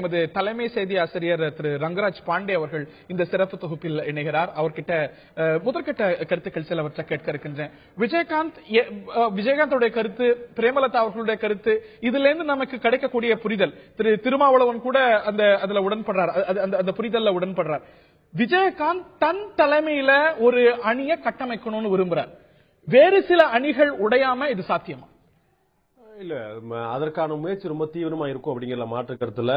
நமது தலைமை செய்தி ஆசிரியர் திரு ரங்கராஜ் பாண்டே அவர்கள் இந்த சிறப்பு தொகுப்பில் இணைகிறார். அவர்கிட்ட முதற்கட்ட கருத்துக்கள் சிலவற்றை கேட்க இருக்கின்றேன். விஜயகாந்தோட கருத்து, பிரேமலதா அவர்களுடைய கருத்து, இதுல இருந்து நமக்கு கிடைக்கக்கூடிய புரிதல், திரு திருமாவளவன் கூட அதுல உடன்படுறார், அந்த புரிதல்ல உடன்படுறார். விஜயகாந்த் தன் தலைமையில ஒரு அணியை கட்டமைக்கணும்னு விரும்புறார். வேறு சில அணிகள் உடையாம இது சாத்தியமா? இல்ல, அதற்கான முயற்சி ரொம்ப தீவிரமா இருக்கும் அப்படிங்கிற மாற்று கருத்துல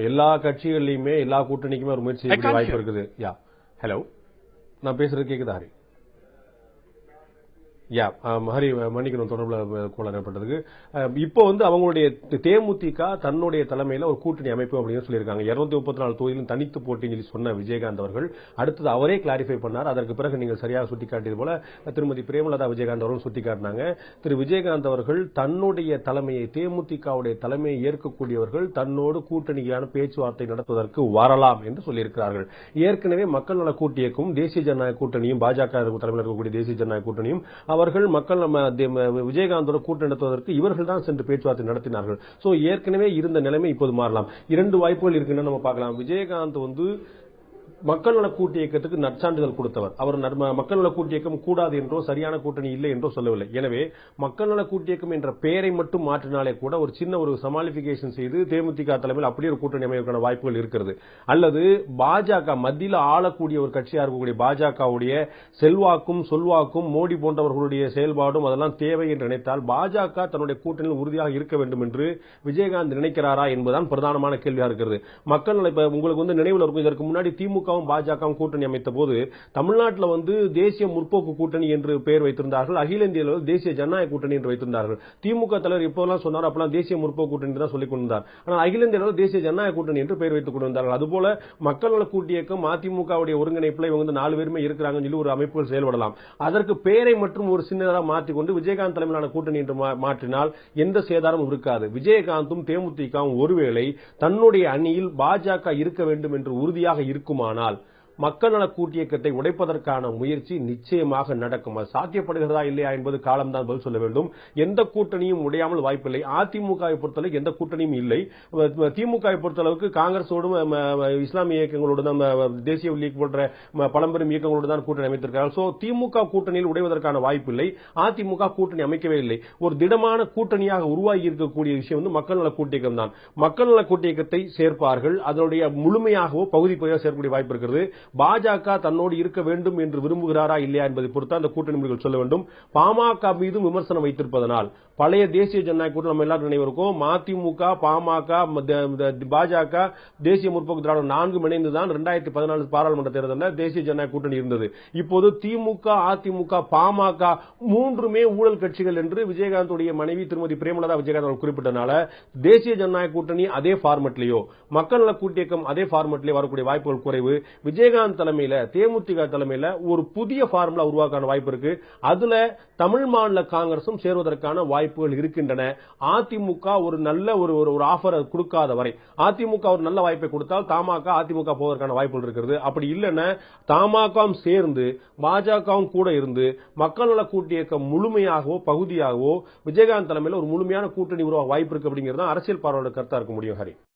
எல்லா கட்சிகள்லயுமே எல்லா கூட்டணிக்குமே ஒரு முயற்சி வாய்ப்பு இருக்குது. ஹலோ, நான் பேசுறது கேக்குதா ஹரி? ஹரி மன்னிக்கணும், தொடர்புல கோளாறு ஏற்பட்டதுக்கு. இப்போ அவங்களுடைய தேமுதிக தன்னுடைய தலைமையில ஒரு கூட்டணி அமைப்பு அப்படின்னு சொல்லியிருக்காங்க. 234 தொகுதியிலும் தனித்து போட்டின்னு சொன்ன விஜயகாந்த் அவர்கள் அடுத்தது அவரே கிளாரிஃபை பண்ணார். அதற்கு பிறகு நீங்கள் சரியாக சுட்டிக்காட்டியது போல திருமதி பிரேமலதா விஜயகாந்த் அவர்கள் சுட்டிக்காட்டினாங்க. திரு விஜயகாந்த் அவர்கள் தன்னுடைய தலைமையை, தேமுதிகவுடைய தலைமையை ஏற்கக்கூடியவர்கள் தன்னோடு கூட்டணியான பேச்சுவார்த்தை நடத்துவதற்கு வரலாம் என்று சொல்லியிருக்கிறார்கள். ஏற்கனவே மக்கள் நல கூட்டியக்கும் தேசிய ஜனநாயக கூட்டணியும், பாஜக தலைமையில் இருக்கக்கூடிய தேசிய ஜனநாயக கூட்டணியும் அவர்கள் மக்கள் விஜயகாந்தோட கூட்டணி நடத்துவதற்கு இவர்கள் தான் சென்று பேச்சுவார்த்தை நடத்தினார்கள். சோ ஏற்கனவே இருந்த நிலைமை இப்போது மாறலாம். 2 வாய்ப்புகள் இருக்குன்னு நம்ம பார்க்கலாம். விஜயகாந்த் மக்கள் நல கூட்டு இயக்கத்துக்கு நற்சான்றிதழ் கொடுத்தவர். அவர் மக்கள் நல கூட்டு இயக்கம் கூடாது என்றோ சரியான கூட்டணி இல்லை என்றோ சொல்லவில்லை. எனவே மக்கள் நல கூட்டு இயக்கம் என்ற பெயரை மட்டும் மாற்றினாலே கூட ஒரு சின்ன ஒரு சமாளிபிகேஷன் செய்து தேமுதிக தலைமையில் அப்படியே ஒரு கூட்டணி அமைவதற்கான வாய்ப்புகள் இருக்கிறது. அல்லது பாஜக மத்தியில் ஆளக்கூடிய ஒரு கட்சியா இருக்கக்கூடிய பாஜகவுடைய செல்வாக்கும் சொல்வாக்கும் மோடி போன்றவர்களுடைய செயல்பாடும் அதெல்லாம் தேவை என்று நினைத்தால் பாஜக தன்னுடைய கூட்டணியில் உறுதியாக இருக்க வேண்டும் என்று விஜயகாந்த் நினைக்கிறாரா என்பதுதான் பிரதானமான கேள்வியாக இருக்கிறது. மக்கள் நல உங்களுக்கு நினைவில் இருக்கும், இதற்கு முன்னாடி திமுக பாஜக கூட்டணி அமைத்த போது தமிழ்நாட்டில் தேசிய முற்போக்கு கூட்டணி என்று பெயர் வைத்திருந்தார்கள். அகில இந்திய தேசிய ஜனநாயக கூட்டணி என்று வைத்திருந்தார்கள். திமுக தலைவர் எப்போதெல்லாம் சொன்னார் அப்பெல்லாம் தேசிய முற்போக்கு கூட்டணி தான் சொல்லிக் கொண்டிருந்தார். ஆனால் அகில இந்திய தேசிய ஜனநாயக கூட்டணி என்று பெயர் வைத்துக் கொண்டிருந்தார்கள். அதுபோல மக்கள் நல கூட்டு இயக்கம் அதிமுகவுடைய ஒருங்கிணைப்பில் இவங்க 4 பேருமே இருக்கிறாங்க சொல்லி ஒரு அமைப்புகள் செயல்படலாம். அதற்கு பெயரை மற்றும் ஒரு சின்னதாக மாற்றிக்கொண்டு விஜயகாந்த் தலைமையிலான கூட்டணி என்று மாற்றினால் எந்த சேதாரமும் இருக்காது. விஜயகாந்தும் தேமுதிகவும் ஒருவேளை தன்னுடைய அணியில் பாஜக இருக்க வேண்டும் என்று உறுதியாக இருக்குமானால் மக்கள் நல கூட்டு இயக்கத்தை உடைப்பதற்கான முயற்சி நிச்சயமாக நடக்கும். அது சாத்தியப்படுகிறதா இல்லையா என்பது காலம்தான் பதில் சொல்ல வேண்டும். எந்த கூட்டணியும் உடையாமல் வாய்ப்பில்லை. அதிமுகவை பொறுத்தளவு எந்த கூட்டணியும் இல்லை. திமுகவை பொறுத்தளவுக்கு காங்கிரஸோடும் இஸ்லாமிய இயக்கங்களோடு தேசிய லீக் போன்ற பழம்பெரும் இயக்கங்களோடு தான் கூட்டணி அமைத்திருக்கிறார்கள். சோ திமுக கூட்டணியில் உடைவதற்கான வாய்ப்பில்லை. அதிமுக கூட்டணி அமைக்கவே இல்லை. ஒரு திடமான கூட்டணியாக உருவாகி இருக்கக்கூடிய விஷயம் மக்கள் நல கூட்டு இயக்கம் தான். மக்கள் நல கூட்டு இயக்கத்தை சேர்ப்பார்கள். அதனுடைய முழுமையாகவோ பகுதி பகுதியாக சேர்க்கக்கூடிய வாய்ப்பு இருக்கிறது. பாஜக தன்னோடு இருக்க வேண்டும் என்று விரும்புகிறாரா இல்லையா என்பதை பொறுத்து அந்த கூட்டணி முடிவுகள் சொல்ல வேண்டும். பாமக மீதும் விமர்சனம் வைத்திருப்பதனால் பழைய தேசிய ஜனநாயக கூட்டணி நம்ம எல்லாரும் நினைவிருக்கும். மதிமுக, பாமக, பாஜக, தேசிய முற்போக்கு திராவிடம் 4 இணைந்துதான் 2014 பாராளுமன்ற தேர்தலில் தேசிய ஜனநாயக கூட்டணி இருந்தது. இப்போது திமுக, அதிமுக, பாமக 3மே ஊழல் கட்சிகள் என்று விஜயகாந்துடைய மனைவி திருமதி பிரேமலதா விஜயகாந்த் அவர்கள் குறிப்பிட்டனால தேசிய ஜனநாயக கூட்டணி அதே பார்மெட்லயோ மக்கள் நல கூட்டு இயக்கம் அதே பார்மெட்லயோ வரக்கூடிய வாய்ப்புகள் குறைவு. விஜயகாந்த் தலைமையில, தேமுதிக தலைமையில ஒரு புதிய பார்முலா உருவாக்கான வாய்ப்பு இருக்கு. அதுல தமிழ் மாநில காங்கிரசும் சேர்வதற்கான வாய்ப்புகள் இருக்கின்றன. அதிமுக ஒரு நல்ல ஒரு ஆஃபர் கொடுக்காத வரை, அதிமுக ஒரு நல்ல வாய்ப்பை கொடுத்தால் தமாக அதிமுக போவதற்கான வாய்ப்புகள் இருக்கிறது. அப்படி இல்லைன்னா தமாகவும் சேர்ந்து பாஜகவும் கூட இருந்து மக்கள் நல கூட்டு இயக்கம் முழுமையாகவோ பகுதியாகவோ விஜயகாந்த் தலைமையில் ஒரு முழுமையான கூட்டணி உருவாக வாய்ப்பு இருக்கு. அப்படிங்கிறது அரசியல் பார்வையாளர் கருத்தா இருக்க முடியும். ஹரி.